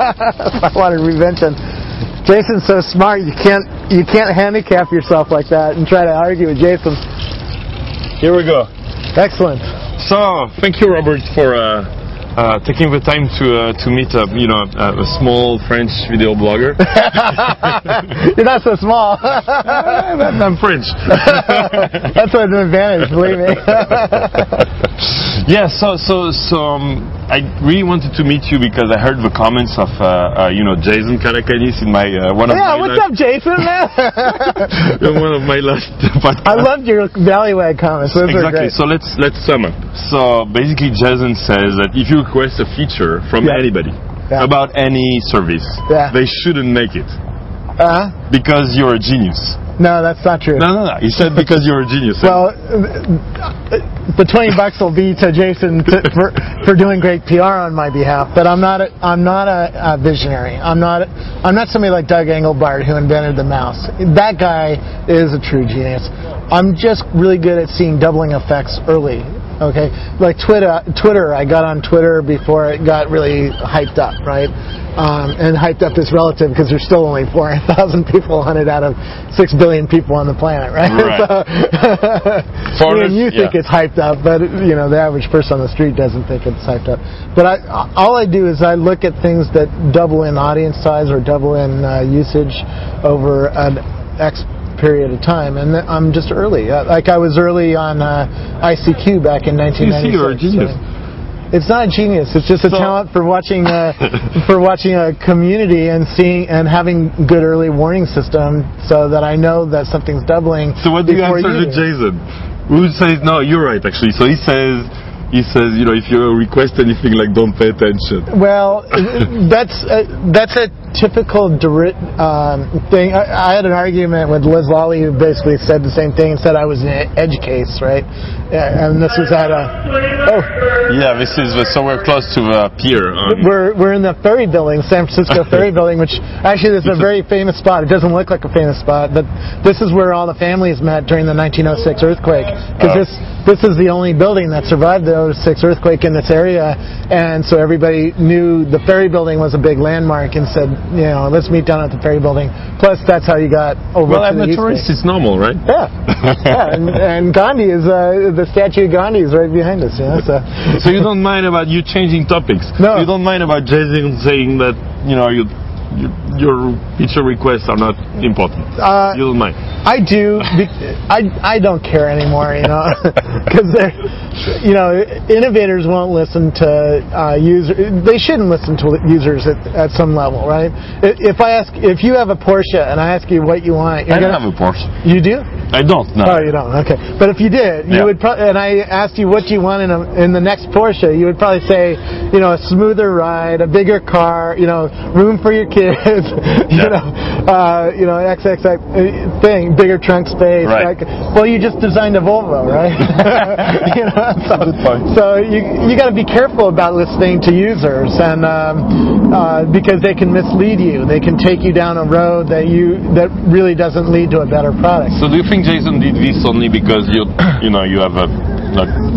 I wanted reinvention. Jason's so smart, you can't handicap yourself like that and try to argue with Jason. Here we go. Excellent. So, thank you, Robert, for taking the time to meet a small French video blogger. You're not so small. I'm French. That's an advantage, believe me. Yeah, so I really wanted to meet you because I heard the comments of Jason Calacanis in my one of my. Yeah, what's up, Jason? Man? One of my last podcasts. I loved your Valleywag comments. Those are exactly. great. So let's sum up. So basically, Jason says that if you request a feature from anybody about any service, they shouldn't make it because you're a genius. No, that's not true. No. He said because you're a genius. Well, the $20 will be to Jason for doing great PR on my behalf. But I'm not a visionary. I'm not somebody like Doug Engelbart who invented the mouse. That guy is a true genius. I'm just really good at seeing doubling effects early. Okay, like Twitter. I got on Twitter before it got really hyped up, right? And hyped up is relative because there's still only 400,000 people on it out of 6 billion people on the planet, right? So, you think it's hyped up, but the average person on the street doesn't think it's hyped up. But all I do is I look at things that double in audience size or double in usage over an X period of time, and I'm just early. Like I was early on ICQ back in 1996. You see, you're a genius. It's not a genius. It's just a talent for watching a community and seeing and having good early warning system, so that I know that something's doubling. So what do you answer to Jason? Who says no? You're right, actually. So he says, if you request anything, like don't pay attention. Well, that's a typical thing. I had an argument with Liz Lawley who basically said the same thing and said I was an edge case, right? And this was at Yeah, this is so we're close to the pier. We're in the ferry building, San Francisco ferry building, which actually is a very famous spot. It doesn't look like a famous spot, but this is where all the families met during the 1906 earthquake, because this is the only building that survived the 06 earthquake in this area, and so everybody knew the ferry building was a big landmark and said, let's meet down at the ferry building. Plus, that's how you got over to the tourists, it's normal, right? Yeah. And Gandhi is the statue of Gandhi is right behind us. So you don't mind about you changing topics? No. You don't mind about Jason saying that your feature requests are not important? You don't mind? I do. I don't care anymore, because innovators won't listen to users. They shouldn't listen to users at some level, right? If you have a Porsche and I ask you what you want, I don't have a Porsche. You do? I don't. No. Oh, you don't. Okay, but if you did, you would. And I asked you what do you want in the next Porsche, you would probably say, a smoother ride, a bigger car, room for your kids, XXX thing, bigger trunk space. Right. Well, you just designed a Volvo, right? So you got to be careful about listening to users, and because they can mislead you, they can take you down a road that really doesn't lead to a better product. So do you think Jason did this only because you have a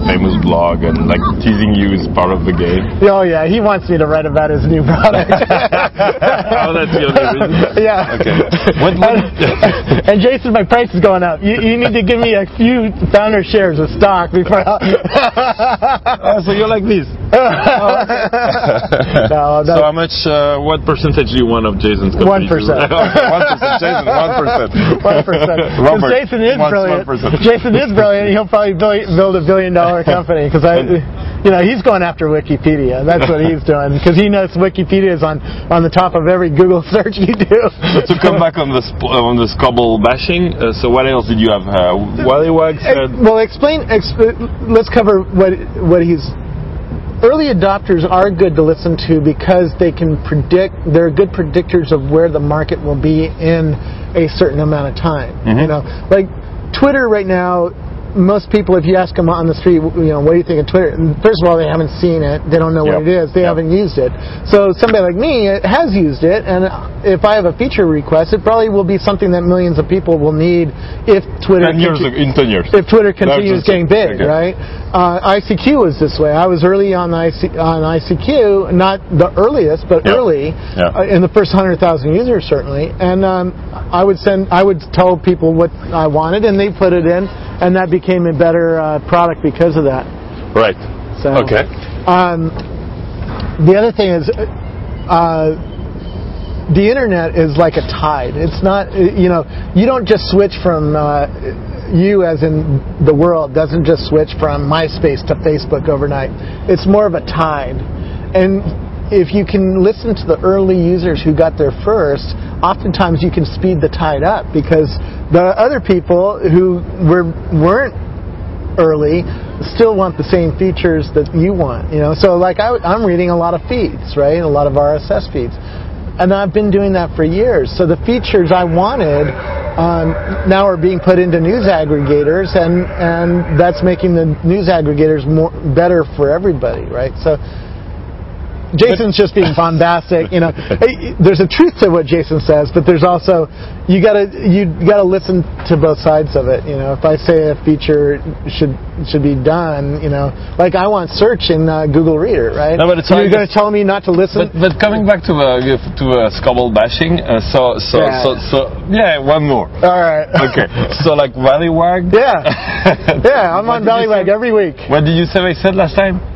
famous blog and teasing you is part of the game? Oh yeah, he wants me to write about his new product. Oh, that's the only reason? Yeah. Okay. And Jason, my price is going up. You need to give me a few founder shares of stock before. So you're like this. No. So how much? What percentage do you want of Jason's company? 1%. 1%. Jason, 1%. 1%. Jason is brilliant. 1%. Jason is brilliant. He'll probably build $1 billion company because he's going after Wikipedia. That's what he's doing because he knows Wikipedia is on the top of every Google search you do. To come back on the Scoble bashing. So what else did you have? Valleywag said. Well, explain. Let's cover what he's. Early adopters are good to listen to because they can predict. They're good predictors of where the market will be in a certain amount of time. Mm-hmm. Like Twitter right now. Most people, if you ask them on the street, what do you think of Twitter? And first of all, they haven't seen it. They don't know what it is. They haven't used it. So somebody like me has used it, and if I have a feature request, it probably will be something that millions of people will need if Twitter in 10 years. If Twitter continues getting big, right? ICQ was this way. I was early on ICQ, not the earliest, but early in the first 100,000 users certainly. And I would tell people what I wanted, and they put it in, and that became a better product because of that. Right. So, okay. The other thing is, the internet is like a tide. It's not, you don't just switch from, you as in the world doesn't just switch from MySpace to Facebook overnight. It's more of a tide. And if you can listen to the early users who got there first, oftentimes you can speed the tide up because the other people who weren't early still want the same features that you want. So like I'm reading a lot of feeds, right? A lot of RSS feeds. And I've been doing that for years. So the features I wanted now are being put into news aggregators, and that's making the news aggregators better for everybody, right? So Jason's just being bombastic. There's a truth to what Jason says, but there's also you gotta listen to both sides of it. If I say a feature should be done, like I want search in Google Reader, right? No, but you're going to tell me not to listen. But coming back to Scoble bashing, so one more. All right. Okay. So like Valleywag. Yeah, I'm on Valleywag every week. What did you say I said last time?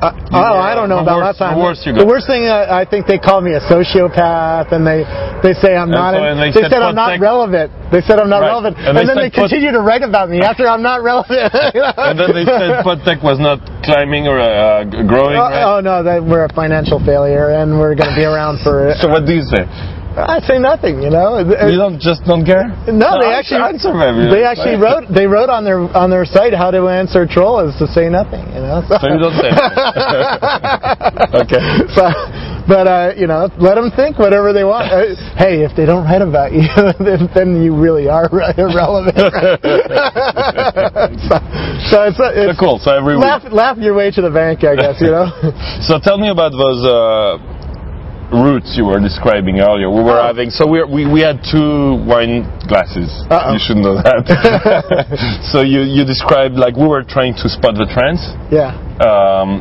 I don't know about last time. The worst thing, I think they called me a sociopath, and they say I'm not. They said I'm not relevant. They said I'm not relevant, and then they continue to write about me after I'm not relevant. And then they said PodTech was not climbing or growing. Oh no, that we're a financial failure, and we're going to be around for. So what do you say? I say nothing, You don't care? No, they actually wrote on their site how to answer a troll is to say nothing, So you don't say anything. Okay. But let them think whatever they want. Hey, if they don't write about you, then you really are irrelevant. So it's cool. So every laugh your way to the bank, I guess. So tell me about those routes you were describing earlier. We were having, so we had 2 wine glasses. You should know that. So you described like we were trying to spot the trends. Yeah.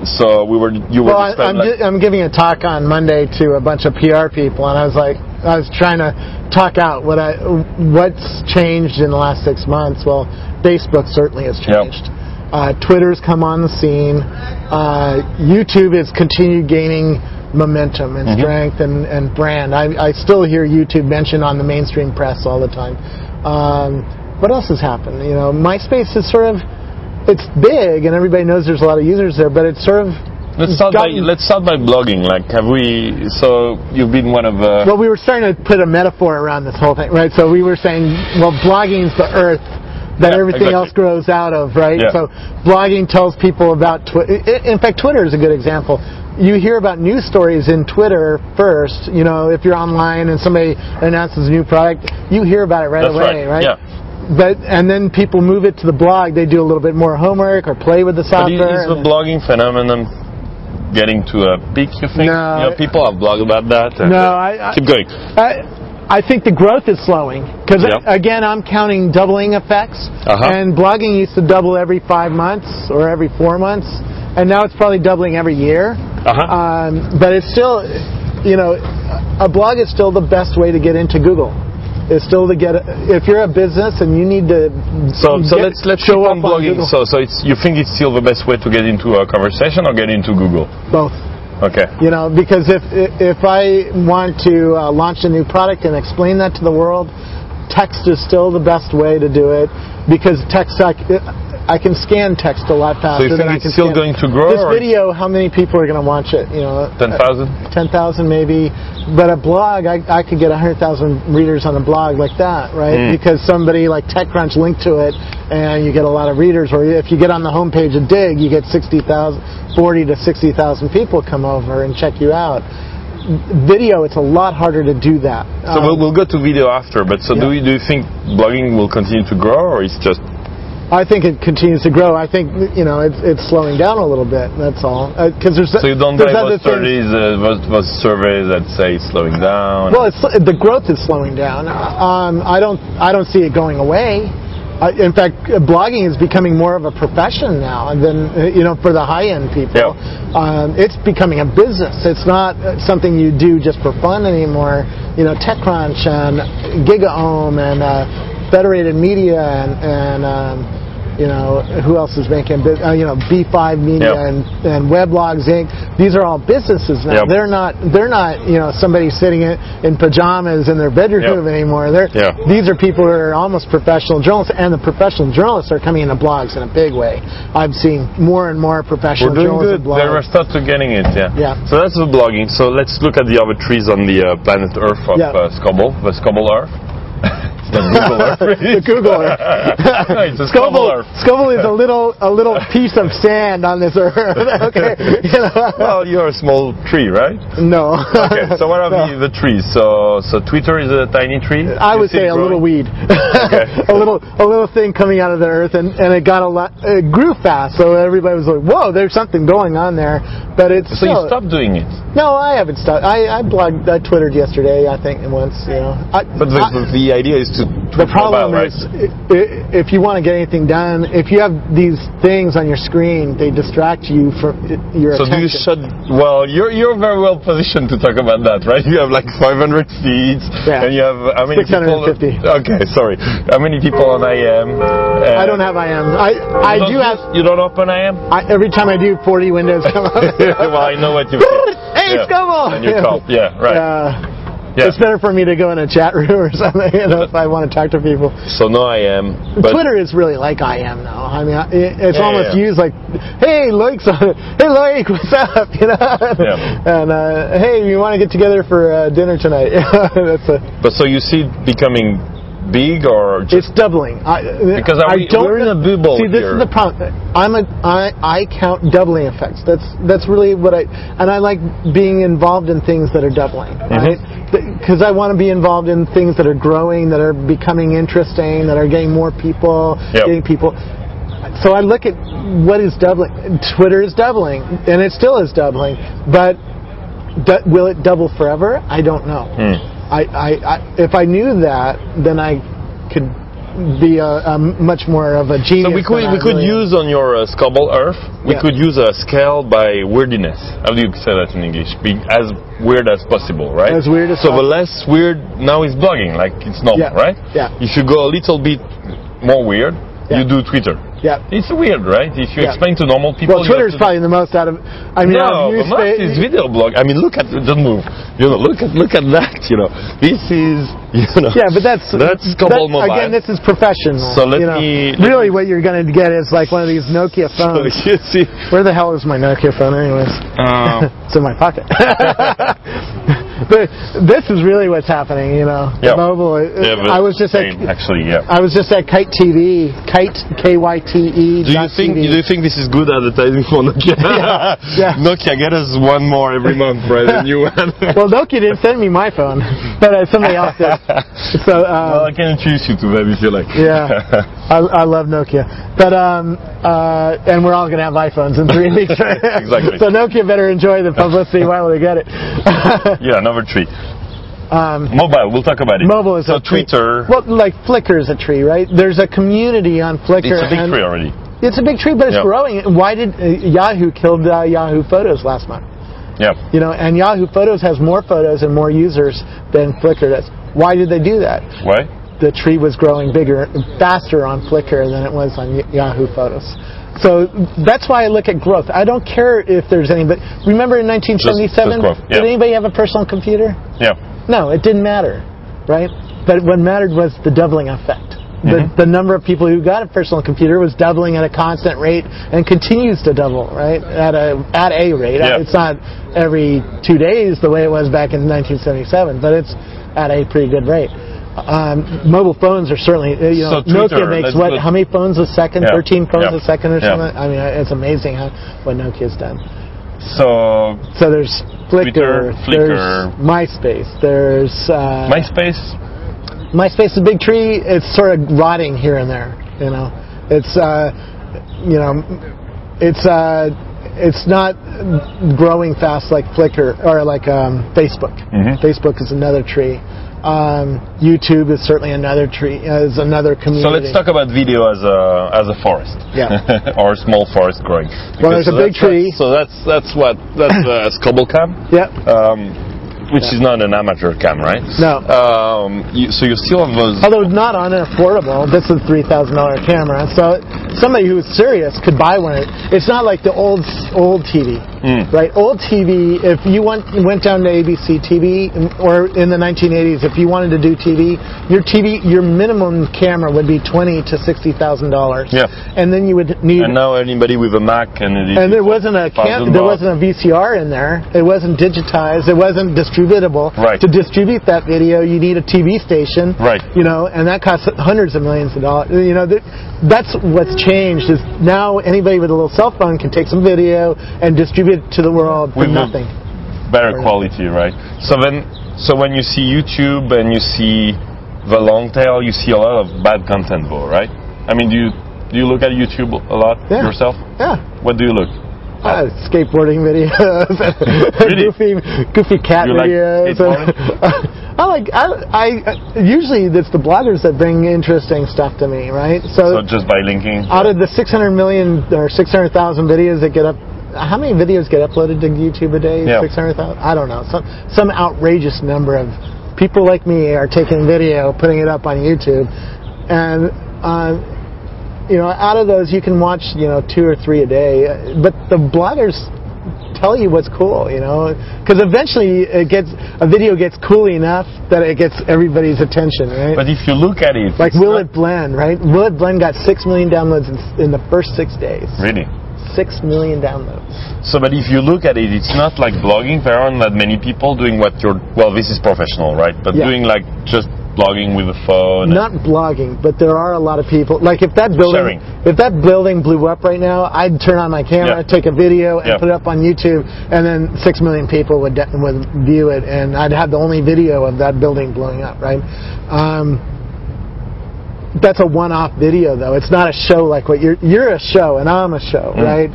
So you were. Well, I'm giving a talk on Monday to a bunch of PR people, and I was trying to talk out what's changed in the last 6 months. Well, Facebook certainly has changed. Yep. Twitter's come on the scene. YouTube has continued gaining momentum and strength and brand. I still hear YouTube mentioned on the mainstream press all the time. What else has happened? MySpace is it's big and everybody knows there's a lot of users there, but it's sort of Let's start by blogging. Like, so you've been one of the... Well, we were starting to put a metaphor around this whole thing, right? So we were saying, well, blogging's the earth that everything else grows out of, right? Yeah. So blogging tells people about Twitter. In fact, Twitter is a good example. You hear about news stories in Twitter first. If you're online and somebody announces a new product, you hear about it right away, right? Yeah. And then people move it to the blog. They do a little bit more homework or play with the software. But is the blogging phenomenon getting to a peak, you think? No. People have blogged about that. No, keep going. I think the growth is slowing because, again, I'm counting doubling effects. And blogging used to double every 5 months or every 4 months. And now it's probably doubling every year. But it's still, a blog is still the best way to get into Google. It's still to get, if you're a business and you need to let's show up blogging. So you think it's still the best way to get into a conversation or get into Google? Both. Okay. Because if I want to launch a new product and explain that to the world, text is still the best way to do it because text I can scan text a lot faster. So you think it's still going to grow? This video, how many people are going to watch it? 10,000? 10,000 maybe. But a blog, I could get 100,000 readers on a blog like that, right? Because somebody like TechCrunch linked to it, and you get a lot of readers. Or if you get on the homepage of Dig, you get 40 to 60,000 people come over and check you out. Video, it's a lot harder to do that. So we'll go to video after. But do you think blogging will continue to grow, or it's just I think it continues to grow. I think it's slowing down a little bit. That's all. Because so you don't buy those studies, those surveys that say it's slowing down. Well, the growth is slowing down. I don't see it going away. In fact, blogging is becoming more of a profession now than for the high-end people. Yep. It's becoming a business. It's not something you do just for fun anymore. TechCrunch and GigaOM and Federated Media and who else is making B5 Media yep. and Weblogs Inc. These are all businesses now. Yep. They're not somebody sitting in pajamas in their bedroom yep. anymore. Yep. These are people who are almost professional journalists, and the professional journalists are coming into blogs in a big way. I'm seeing more and more professional journalists. We're doing good. They're starting to getting it. Yeah. So that's the blogging. So let's look at the other trees on the planet Earth of Scoble, the Scoble Earth. The Google Earth. The Google Earth. It's a Scoble Earth. Scoble is a little piece of sand on this Earth. Okay. Well, you're a small tree, right? No. Okay. So what are the trees? So Twitter is a tiny tree. I would say a little weed. Okay. a little thing coming out of the Earth, and it got it grew fast. So everybody was like, "Whoa, there's something going on there." But it's so you stopped doing it. No, I haven't stopped. I blogged, I Twittered yesterday, I think, once. But the idea is to the problem is, if you want to get anything done, if you have these things on your screen, they distract you from your attention. So do you well, you're very well positioned to talk about that, right? You have like 500 feeds, and you have how many 650. people? Okay, sorry. How many people on IM? I don't have IM. I do have. You don't open IM? Every time I do, 40 windows come up. Well, I know what you. Hey, Scoble! And you call. Yeah, right. It's better for me to go in a chat room or something, if I want to talk to people. So no IM. Twitter is really like IM now. I mean, it's almost used like, hey, Loic's on it. Hey, Loic, what's up? And hey, you want to get together for dinner tonight? But so you see it becoming big or just it's doubling. Because we're in a bubble. See, this is the problem. I count doubling effects. That's really what I like being involved in things that are doubling, right? Because I want to be involved in things that are growing, that are becoming interesting, that are getting more people, getting people. So I look at what is doubling. Twitter is doubling, and it still is doubling. But will it double forever? I don't know. If I knew that, then I could be a much more of a genius. So we could use on your Scoble Earth, we could use a scale by weirdness. How do you say that in English? Be as weird as possible, right? As weird as possible. So the less weird now is blogging, like it's normal, right? Yeah. If you go a little bit more weird, you do Twitter. Yeah. It's weird, right? If you explain to normal people... Well, Twitter's probably the most out of... I mean, no, but most is video blog. I mean, look at... Don't move. Look at that, This is, Yeah, but that's Scoble Mobile. Again, this is professional. So really what you're going to get is like one of these Nokia phones. So you see... Where the hell is my Nokia phone anyways? It's in my pocket. But this is really what's happening, Mobile. I was just I was just at Kite TV, Kite KYTE. Do you think this is good advertising for Nokia? Yeah. Nokia, get us one more every month, right? A new one. Well, Nokia didn't send me my phone, but somebody else did. So well, I can introduce you to them if you like. Yeah, I love Nokia, but and we're all gonna have iPhones in 3 weeks. Exactly. So Nokia better enjoy the publicity while they get it. Yeah, another tree. Mobile, we'll talk about it. Mobile is a Twitter. Well, like Flickr is a tree, right? There's a community on Flickr. It's a big tree already. It's a big tree, but it's growing. Why did Yahoo killed Yahoo Photos last month? Yeah. And Yahoo Photos has more photos and more users than Flickr does. Why did they do that? Why? The tree was growing bigger, faster on Flickr than it was on Yahoo Photos. So that's why I look at growth. I don't care if there's anybody. Remember in 1977, did anybody have a personal computer? Yeah. No, it didn't matter, right? But what mattered was the doubling effect. The number of people who got a personal computer was doubling at a constant rate and continues to double, right? At a rate. Yeah. It's not every 2 days the way it was back in 1977, but it's at a pretty good rate. Mobile phones are certainly, so Nokia makes how many phones a second? 13 phones a second or something? I mean, it's amazing what Nokia's done. So there's Flickr, Twitter, there's MySpace, there's... MySpace? MySpace is a big tree. It's sort of rotting here and there, It's it's not growing fast like Flickr or like Facebook. Facebook is another tree. YouTube is certainly another tree, is another community. So let's talk about video as a forest, or a small forest growing. Well, there's a big tree. So that's a Scoble cam. Which is not an amateur cam, right? No. So you still have those. Although not on an affordable. This is a $3,000 camera. So somebody who is serious could buy one. It's not like the old TV, right? Old TV. If you went down to ABC TV, or in the 1980s, if you wanted to do TV, your minimum camera would be $20,000 to $60,000. Yeah. And then you would need. And now anybody with a Mac can. And there wasn't a VCR in there. It wasn't digitized. It wasn't distributable. Right. To distribute that video, you need a TV station. Right. You know, and that costs hundreds of millions of dollars. You know, that's what's changed. Is now anybody with a little cell phone can take some video and distribute it to the world for nothing. Better quality, right? So when you see YouTube and you see the long tail, you see a lot of bad content, though, right? I mean, do you look at YouTube a lot yourself? Yeah. What do you look? Skateboarding videos, really? goofy cat videos. Usually it's the bloggers that bring interesting stuff to me, right? So just by linking. Out of the 600 million or 600,000 videos that get up, how many videos get uploaded to YouTube a day? 600,000? I don't know. Some outrageous number of people like me are taking video, putting it up on YouTube, and. You know, out of those, you can watch, 2 or 3 a day. But the bloggers tell you what's cool, because eventually a video gets cool enough that it gets everybody's attention, right? But if you look at it, like Will It Blend, right? Will It Blend got 6 million downloads in the first 6 days. Really? 6 million downloads. So, but if you look at it, it's not like blogging. There aren't that many people doing what you're. Well, this is professional, right? But doing like just blogging with a phone. Not blogging, but there are a lot of people. Like if that building blew up right now, I'd turn on my camera, take a video, and put it up on YouTube, and then 6 million people would view it, and I'd have the only video of that building blowing up, right? That's a one-off video, though. It's not a show like what you're a show, and I'm a show, right?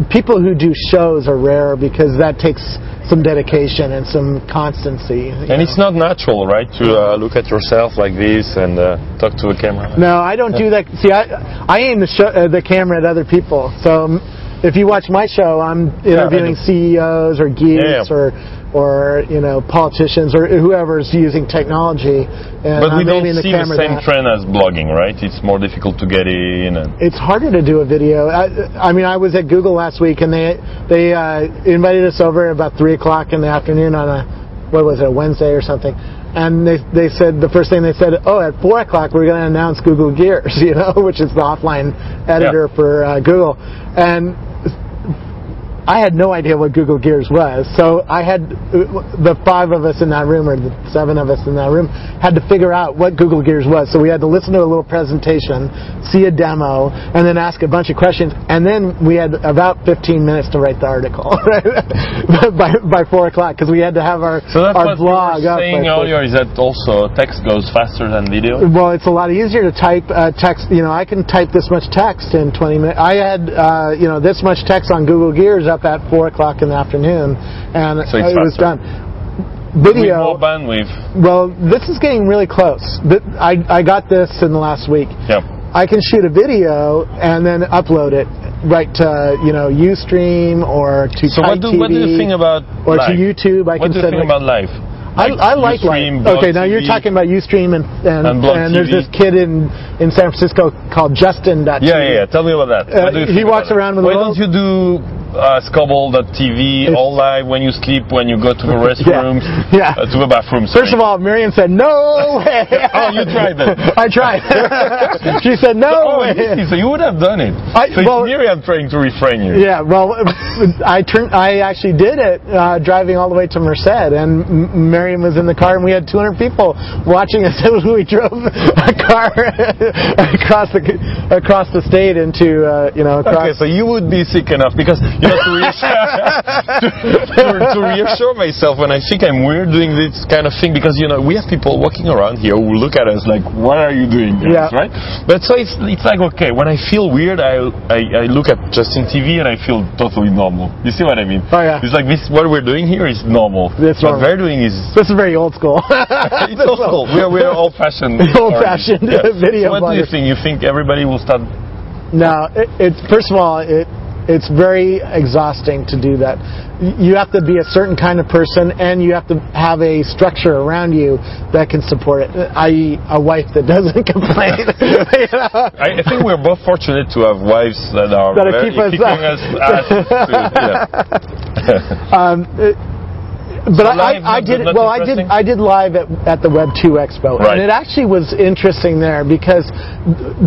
People who do shows are rare because that takes some dedication and some constancy. And it's not natural, right, to look at yourself like this and talk to a camera. No, I don't do that. See, I aim the camera at other people. So if you watch my show, I'm interviewing CEOs or geeks or politicians or whoever's using technology. And but we don't see the same trend as blogging, right? It's more difficult to get in. It's harder to do a video. I mean, I was at Google last week, and they invited us over at about 3 o'clock in the afternoon on a Wednesday or something. And they said, the first thing they said, at 4 o'clock we're going to announce Google Gears, which is the offline editor for Google. And I had no idea what Google Gears was, so I had the 5 of us in that room, or the 7 of us in that room, had to figure out what Google Gears was. So we had to listen to a little presentation, see a demo, and then ask a bunch of questions, and then we had about 15 minutes to write the article by 4 o'clock, because we had to have our blog up. So saying earlier is that also text goes faster than video? Well, it's a lot easier to type text. I can type this much text in 20 minutes. I had this much text on Google Gears up at 4 o'clock in the afternoon, and so it was done. With Video. more bandwidth. Well, this is getting really close. I got this in the last week. Yep. I can shoot a video and then upload it right to Ustream or to What do you think about or live? to YouTube? What do you think about live? I like Ustream, live. Okay, now you're talking about Ustream and there's this kid in San Francisco called Justin. Yeah. Tell me about that. He walks around with Why don't you do Scoble.tv all live when you sleep, when you go to the restrooms, to the bathroom? First of all, Miriam said no way. Oh, you tried that? I tried. She said no way. So you would have done it. It's Miriam trying to refrain you. Yeah, well, I actually did it driving all the way to Merced, and Miriam was in the car, and we had 200 people watching us as we drove a car across the state into across. Okay, so you would be sick enough, because you know, to reassure myself when I think I'm weird doing this kind of thing, because, you know, we have people walking around here who look at us like, what are you doing, guys, right? But so it's like, okay, when I feel weird, I look at Justin TV and I feel totally normal. You see what I mean? Oh, yeah. It's like this, what we're doing here is normal. What they're doing is... This is very old school. It's old school. We're old-fashioned. Old-fashioned video. So what do you think? You think everybody will start... No, first of all, it's very exhausting to do that. You have to be a certain kind of person, and you have to have a structure around you that can support it, i.e. a wife that doesn't complain. You know? I think we're both fortunate to have wives that are keeping us But so I did live at the Web 2 Expo, and it actually was interesting there, because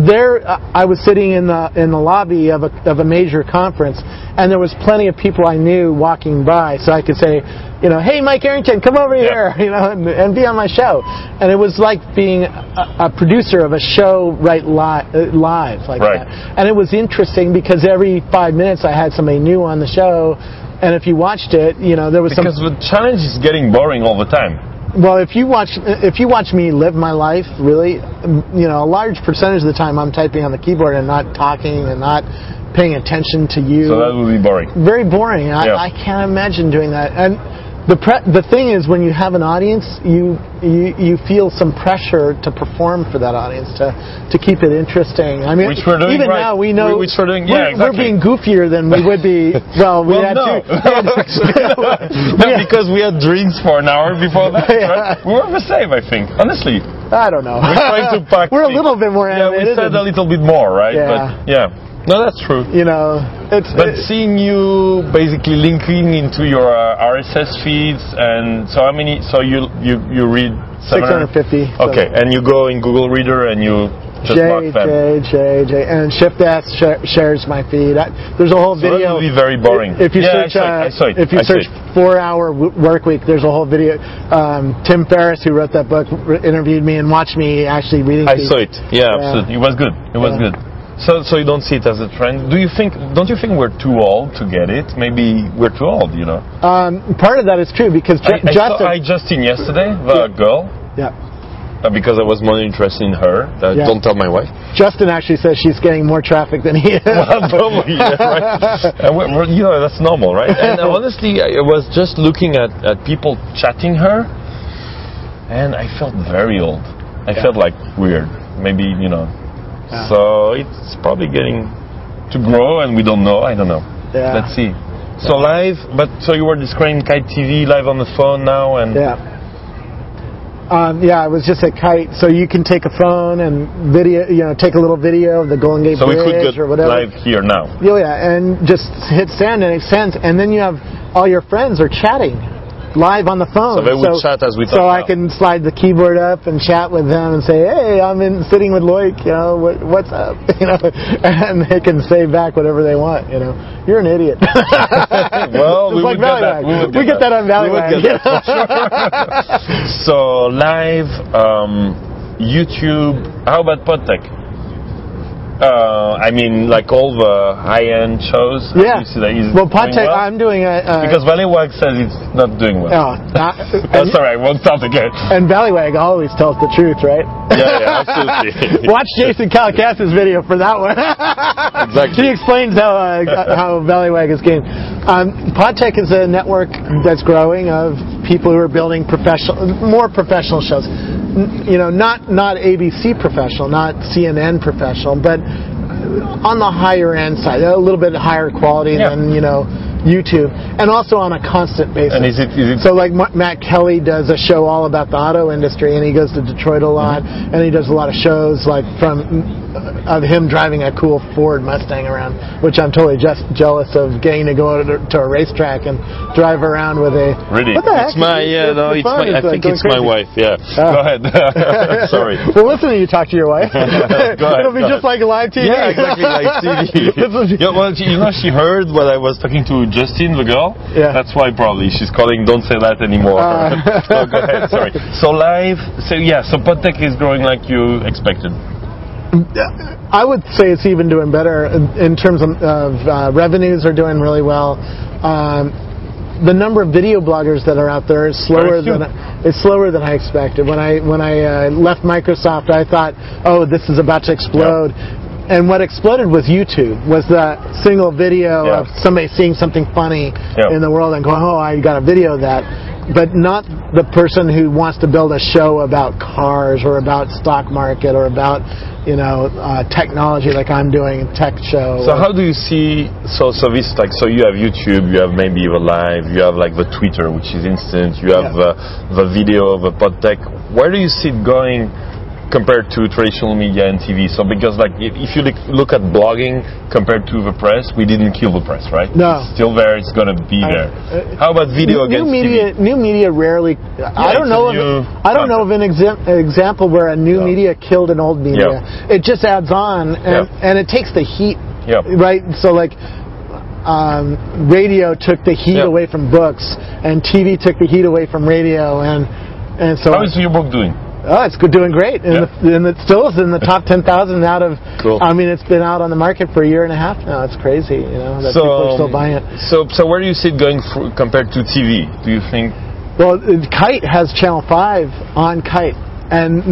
there I was sitting in the lobby of a major conference, and there was plenty of people I knew walking by, so I could say, you know, hey, Mike Arrington, come over here, you know, and be on my show. And it was like being a producer of a show live like that. And it was interesting because every 5 minutes I had somebody new on the show. And if you watched it, you know, there was because the challenge is getting boring all the time. Well, if you watch me live my life, really, you know, a large percentage of the time I'm typing on the keyboard and not talking and not paying attention to you. So that would be boring. Very boring. I can't imagine doing that. And the thing is, when you have an audience, you feel some pressure to perform for that audience, to keep it interesting. I mean, which we're doing even now we know we're being goofier than we would be. Well, because we had drinks for an hour before that. Right? We were the same, I think. Honestly, I don't know. We're trying to pack. We're a little bit more animated. We said a little bit more, right? Yeah. But no, that's true. You know, seeing you basically linking into your RSS feeds, and so how many? So you read 650. Okay, and you go in Google Reader and you just mark them. J, and Shift S shares my feed. There's a whole video. That would be very boring. If you search, if you search 4-hour work week, there's a whole video. Tim Ferriss, who wrote that book, interviewed me and watched me actually reading. I saw it. Yeah, absolutely. It was good. It was good. So you don't see it as a trend. Don't you think we're too old to get it? Maybe we're too old, you know. Part of that is true, because Justin yesterday, the girl. Yeah. Because I was more interested in her. Don't tell my wife. Justin actually says she's getting more traffic than he is. Well, probably, right. And you know, that's normal, right? And honestly, I was just looking at people chatting her, and I felt very old. I felt like weird. Maybe, you know. Yeah. So it's probably getting to grow, and we don't know. I don't know. Yeah. Let's see. So live, so you were describing Kite TV live on the phone now, and it was just a Kite. So you can take a phone and video, you know, take a little video of the Golden Gate Bridge we could get or whatever. Live here now. And just hit send, and it sends, and then you have all your friends are chatting live on the phone. So they would chat as we talk. So I can slide the keyboard up and chat with them and say, "Hey, I'm sitting with Loic. You know, what's up?" You know, and they can say back whatever they want. You know, you're an idiot. Well, we would get that. We get that on Valleywag. So live, YouTube. How about PodTech? I mean, like all the high-end shows. Yeah. Well, PodTech, well? I'm doing because Valleywag says it's not doing well. Sorry, I won't start again. And Valleywag always tells the truth, right? Yeah, absolutely. Watch Jason Calacanis' video for that one. Exactly. He explains how Valleywag is getting. PodTech is a network that's growing of people who are building more professional shows. You know, not ABC professional, not CNN professional, but on the higher end side, a little bit higher quality than, you know, YouTube, and also on a constant basis. And is it so like Matt Kelly does a show all about the auto industry, and he goes to Detroit a lot, and he does a lot of shows like of him driving a cool Ford Mustang around, which I'm totally just jealous of, getting to go to a racetrack and drive around with a. Really? What the heck? It's my I think it's my wife. Yeah. Go ahead. Sorry. Well, listen to you talk to your wife. Go ahead. It'll be just like live TV. Yeah, exactly like TV. Well, you know, she heard what I was talking to Justine, the girl. Yeah. That's why probably she's calling. Don't say that anymore. No, go ahead. Sorry. So live. So PodTech is growing like you expected. I would say it's even doing better in terms of revenues are doing really well. The number of video bloggers that are out there is slower than I expected. When I left Microsoft, I thought, oh, this is about to explode. And what exploded was YouTube, was that single video of somebody seeing something funny in the world and going, oh, I got a video of that. But not the person who wants to build a show about cars or about stock market or about technology like I'm doing, a tech show. So how do you see, so this, like, so you have YouTube, you have maybe the live, you have like the Twitter, which is instant, you have the video of a pod tech. Where do you see it going compared to traditional media and TV? So because like if you look at blogging compared to the press, we didn't kill the press, right? No. It's still there, it's going to be there. How about video against TV? New media rarely, I don't know of an example where a new media killed an old media. It just adds on and it takes the heat, right? So like radio took the heat away from books and TV took the heat away from radio and so. How is your book doing? Oh, it's doing great, and it still is in the top 10,000 out of. Cool. I mean, it's been out on the market for a year and a half now. It's crazy, that people are still buying it. So where do you see it going compared to TV? Do you think? Well, Kite has Channel 5 on Kite, and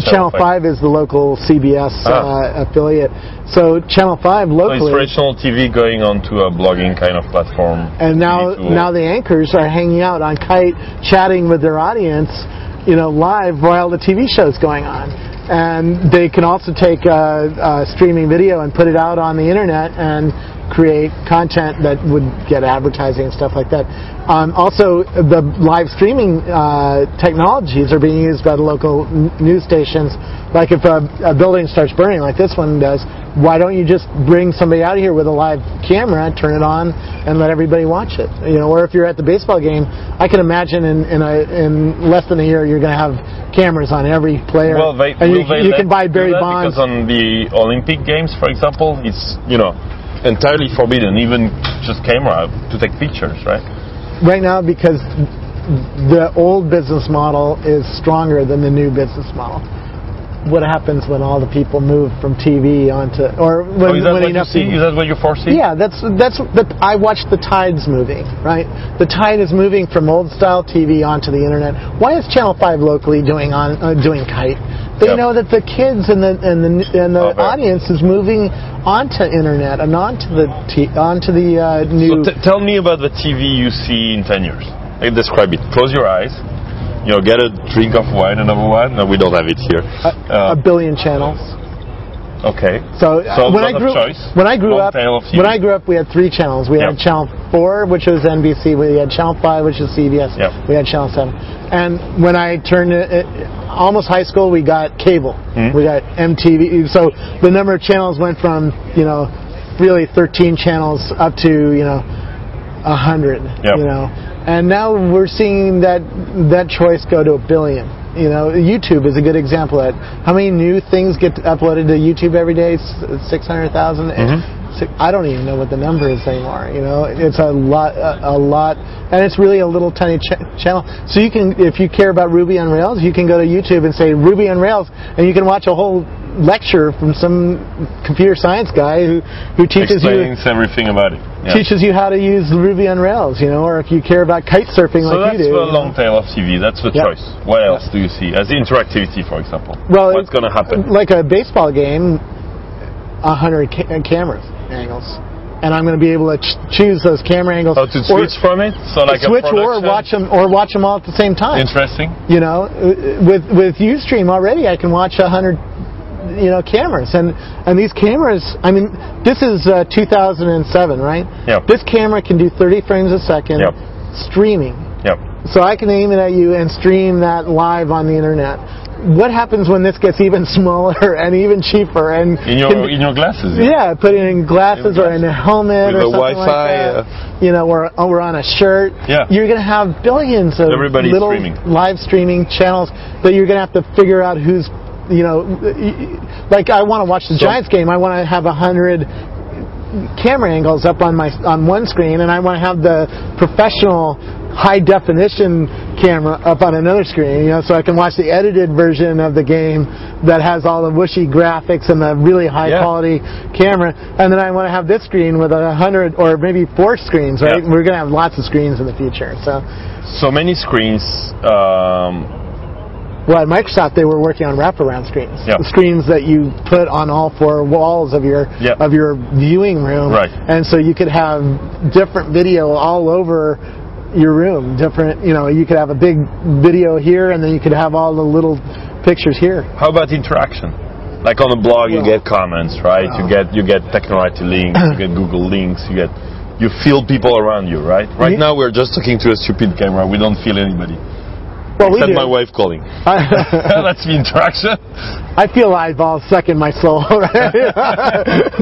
Channel 5 is the local CBS affiliate. So Channel 5 locally. So it's traditional TV going onto a blogging kind of platform. And now the anchors are hanging out on Kite, chatting with their audience. Live while the TV show's going on. And they can also take streaming video and put it out on the internet and create content that would get advertising and stuff like that. Also, the live streaming technologies are being used by the local news stations. Like if a building starts burning like this one does, why don't you just bring somebody out here with a live camera, turn it on, and let everybody watch it? Or if you're at the baseball game, I can imagine in less than a year you're going to have cameras on every player. Well, you can buy Barry Bonds. Because on the Olympic Games, for example, it's entirely forbidden, even just camera, to take pictures, right? Right now, because the old business model is stronger than the new business model. What happens when all the people move from TV onto, or when is that what you see? Is that what you foresee? Yeah, I watch the tides moving, right? The tide is moving from old style TV onto the internet. Why is Channel 5 locally doing Kite? They know that the kids and the audience is moving onto internet and onto the new. So tell me about the TV you see in 10 years. Describe it. Close your eyes. Get a drink of wine, another one. No, we don't have it here. A billion channels. Okay. So when I grew up, we had 3 channels. We had Channel 4, which was NBC. We had Channel 5, which was CBS. We had Channel 7. And when I turned almost high school, we got cable. We got MTV. So the number of channels went from really 13 channels up to 100. And now we're seeing that choice go to 1 billion. YouTube is a good example of that. How many new things get uploaded to YouTube every day? 600,000. I don't even know what the number is anymore. It's a lot, and it's really a little tiny channel. So you can, if you care about Ruby on Rails, you can go to YouTube and say Ruby on Rails, and you can watch a whole lecture from some computer science guy who teaches explains everything about it. Teaches you how to use Ruby on Rails, or if you care about kite surfing like you do. So that's the long tail of TV. That's the choice. What else do you see as interactivity, for example? Well, what's going to happen? Like a baseball game, 100 camera angles. And I'm going to be able to choose those camera angles. Oh, to switch from it? So like switch or watch them all at the same time. Interesting. With Ustream already, I can watch 100 cameras, and these cameras, I mean, this is 2007, right? This camera can do 30 frames a second streaming. So I can aim it at you and stream that live on the internet. What happens when this gets even smaller and even cheaper? And in your glasses? Put it in glasses or in a helmet with or something Wi-Fi, like that. Or on a shirt. You're going to have billions of little live streaming channels that you're going to have to figure out who's. Like I want to watch the Giants game. I want to have 100 camera angles up on one screen, and I want to have the professional high definition camera up on another screen, so I can watch the edited version of the game that has all the whooshy graphics and the really high quality camera, and then I want to have this screen with 100 or maybe 4 screens, right? We're going to have lots of screens in the future. So many screens. Well, at Microsoft, they were working on wraparound screens, screens that you put on all 4 walls of your viewing room, and so you could have different video all over your room. Different, you could have a big video here, and then you could have all the little pictures here. How about interaction? Like on a blog, you get comments, right? You get Technorati links, you get Google links, you feel people around you, right? Right now, we're just talking to a stupid camera. We don't feel anybody. Well, except my wife calling. That's the interaction. I feel eyeballs sucking my soul, right?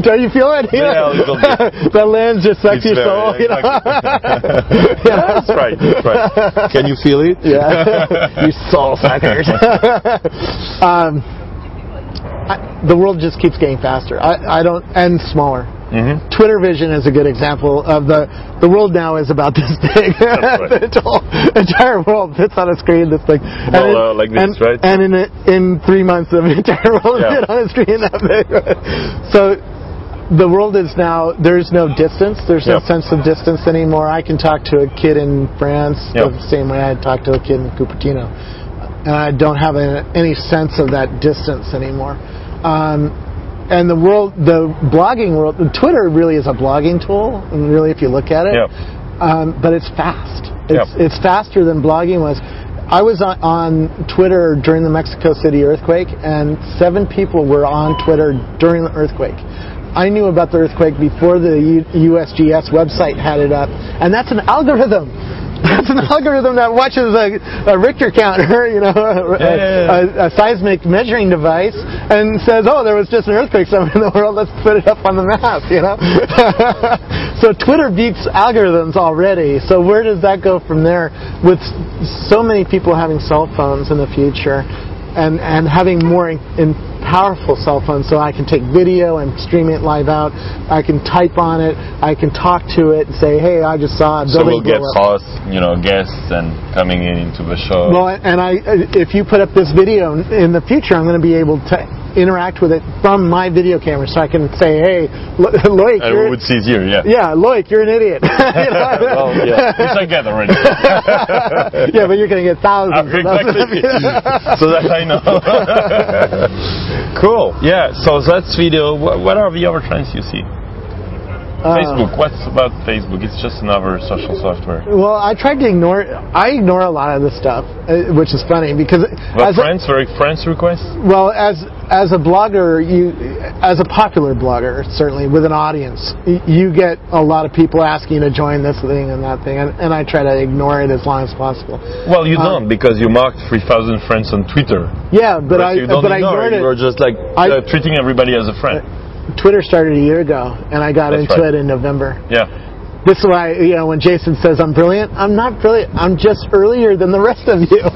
Don't you feel it? Yeah, a little bit. That lens just sucks your soul. That's right. Can you feel it? Yeah. You soul suckers. The world just keeps getting faster. And smaller. Twitter vision is a good example of the world now is about this big. The entire world fits on a screen this big. Like this, right? And in 3 months, the entire world fit on a screen that big. So the world is now, there's no distance. There's no sense of distance anymore. I can talk to a kid in France the same way I'd talk to a kid in Cupertino. And I don't have any sense of that distance anymore. And the blogging world, Twitter really is a blogging tool, and really if you look at it, but it's fast. It's faster than blogging was. I was on Twitter during the Mexico City earthquake, and 7 people were on Twitter during the earthquake. I knew about the earthquake before the USGS website had it up, and that's an algorithm. That's an algorithm that watches a Richter counter, a seismic measuring device, and says, "Oh, there was just an earthquake somewhere in the world. Let's put it up on the map." So Twitter beats algorithms already. So where does that go from there? With so many people having cell phones in the future, and having more in powerful cell phones, so I can take video and stream it live out. I can type on it. I can talk to it and say, "Hey, I just saw a building blow up." So we'll get guests and coming into the show. Well, and if you put up this video in the future, I'm going to be able to interact with it from my video camera, so I can say, "Hey, Loic, and we would see it here, yeah, Loic, you're an idiot." Well, which I get already. Yeah, but you're going to get thousands. Exactly. So that I know. Cool. Yeah. So that's video. What are the other trends you see? Facebook. What's about Facebook? It's just another social software. Well, I tried to ignore. I ignore a lot of this stuff, which is funny because friends requests. Well, as a blogger, as a popular blogger, certainly with an audience, you get a lot of people asking you to join this thing and that thing, and I try to ignore it as long as possible. Well, you don't, because you marked 3,000 friends on Twitter. Yeah, but I ignored it. You were just like treating everybody as a friend. Twitter started a year ago, and I got into it in November. Yeah. This is why, when Jason says I'm brilliant, I'm not brilliant. I'm just earlier than the rest of you.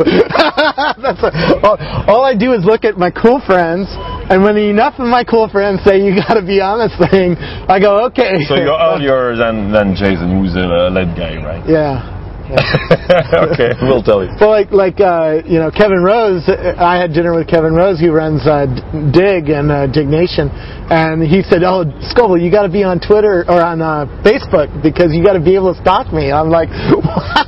All I do is look at my cool friends, and when enough of my cool friends say you got to be on this thing, I go, okay. So you're earlier than Jason, who's a lead guy, right? Yeah. Okay, we'll tell you. Well, Kevin Rose. I had dinner with Kevin Rose, who runs Dig and Dignation, and he said, "Oh, Scoble, you got to be on Twitter or on Facebook because you got to be able to stalk me." I'm like, "What?"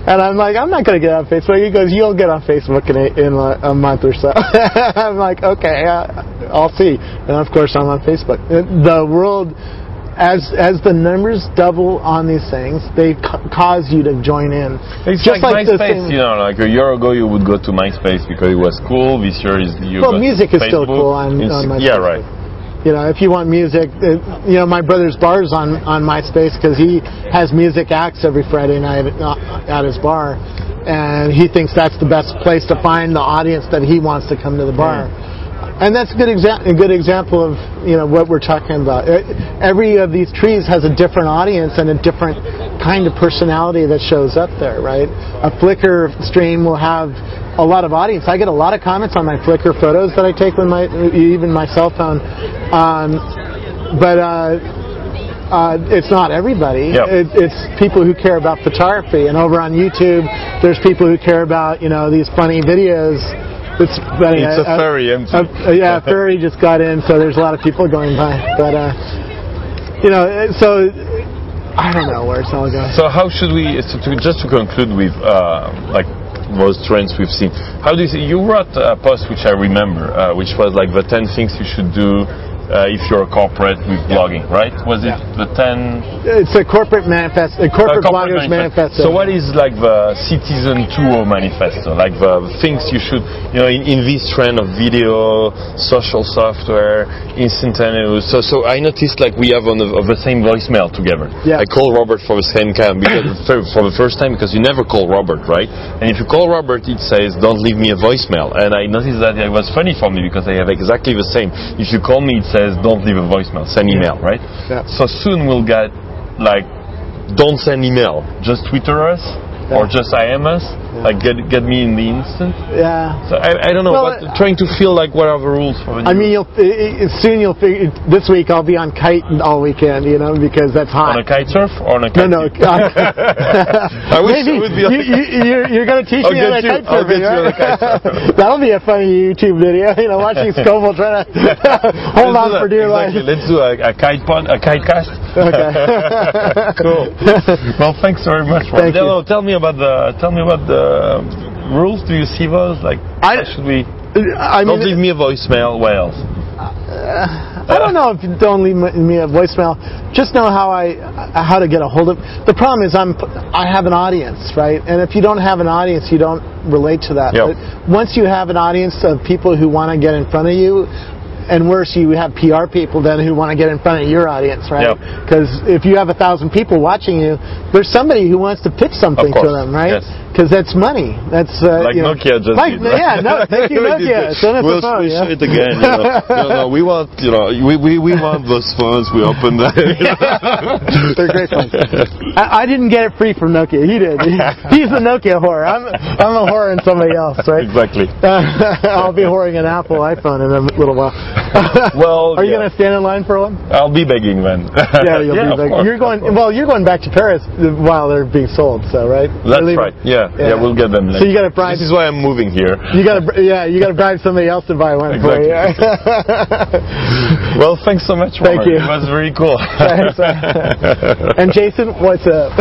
And I'm like, "I'm not going to get on Facebook." He goes, "You'll get on Facebook in a month or so." I'm like, "Okay, I'll see." And of course, I'm on Facebook. The world. As the numbers double on these things, they cause you to join in. It's just like MySpace, like a year ago you would go to MySpace because it was cool. This year music is still cool on MySpace. Yeah, right. If you want music, my brother's bar is on MySpace because he has music acts every Friday night at his bar, and he thinks that's the best place to find the audience that he wants to come to the bar. And that's a good example of what we're talking about. Every of these trees has a different audience and a different kind of personality that shows up there, right? A Flickr stream will have a lot of audience. I get a lot of comments on my Flickr photos that I take with even my cell phone. But it's not everybody. Yep. It's people who care about photography. And over on YouTube, there's people who care about, these funny videos. It's a furry empty. A furry just got in, so there's a lot of people going by. But, so I don't know where it's all going. So how should we, just to conclude with, most trends we've seen, how do you see, you wrote a post which I remember, which was like the 10 things you should do if you're a corporate with blogging, right? Was it the 10? It's a corporate manifesto, a corporate bloggers manifesto. So what is like the Citizen 2.0 manifesto, like the things you should, in this trend of video, social software, instantaneous. So I noticed like we have of the same voicemail together. Yeah. I call Robert for the same time for the first time, because you never call Robert, right? And if you call Robert, it says, don't leave me a voicemail. And I noticed that it was funny for me because I have exactly the same. If you call me, it says, don't leave a voicemail, send email, right? Yeah. So soon we'll get like, don't send email, just Twitter us, or just IM us, like get me in the instant. Yeah. So I don't know, but trying to feel like what are the rules for the new... soon you'll figure, this week I'll be on kite all weekend, because that's hot. On a kite surf or on a kite? No. I wish it would be on a kite. You're going to teach me how to kite surfing, right? That'll be a funny YouTube video, watching Scoble trying to hold on for dear life. Let's do a kite cast. Okay. Cool. Well, thanks very much. Thank you. Tell me about the rules. Do you see those? Like, should we? Don't leave me a voicemail. What else? I don't know if you don't leave me a voicemail. Just know how to get a hold of. The problem is I have an audience, right? And if you don't have an audience, you don't relate to that. Yep. But once you have an audience of people who want to get in front of you, and worse, you have PR people then who want to get in front of your audience, right? Because if you have 1,000 people watching you, there's somebody who wants to pitch something to them, right? Because that's money. That's Nokia just did, right? Yeah, no, thank you, Nokia. Send us a phone. We'll show it again. No, we want, we want those phones. We open them. They're great phones. I didn't get it free from Nokia. He did. He's the Nokia whore. I'm a whore in somebody else, right? Exactly. I'll be whoring an Apple iPhone in a little while. Well, are you going to stand in line for one? I'll be begging then. Yeah, you'll be begging. You're going back to Paris while they're being sold, so right? That's right. Yeah, we'll get them. So you got to bribe. This is why I'm moving here. You got to bribe somebody else to buy one for you. Well, thanks so much. Thank you. It was very cool. Thanks. And Jason, what's up?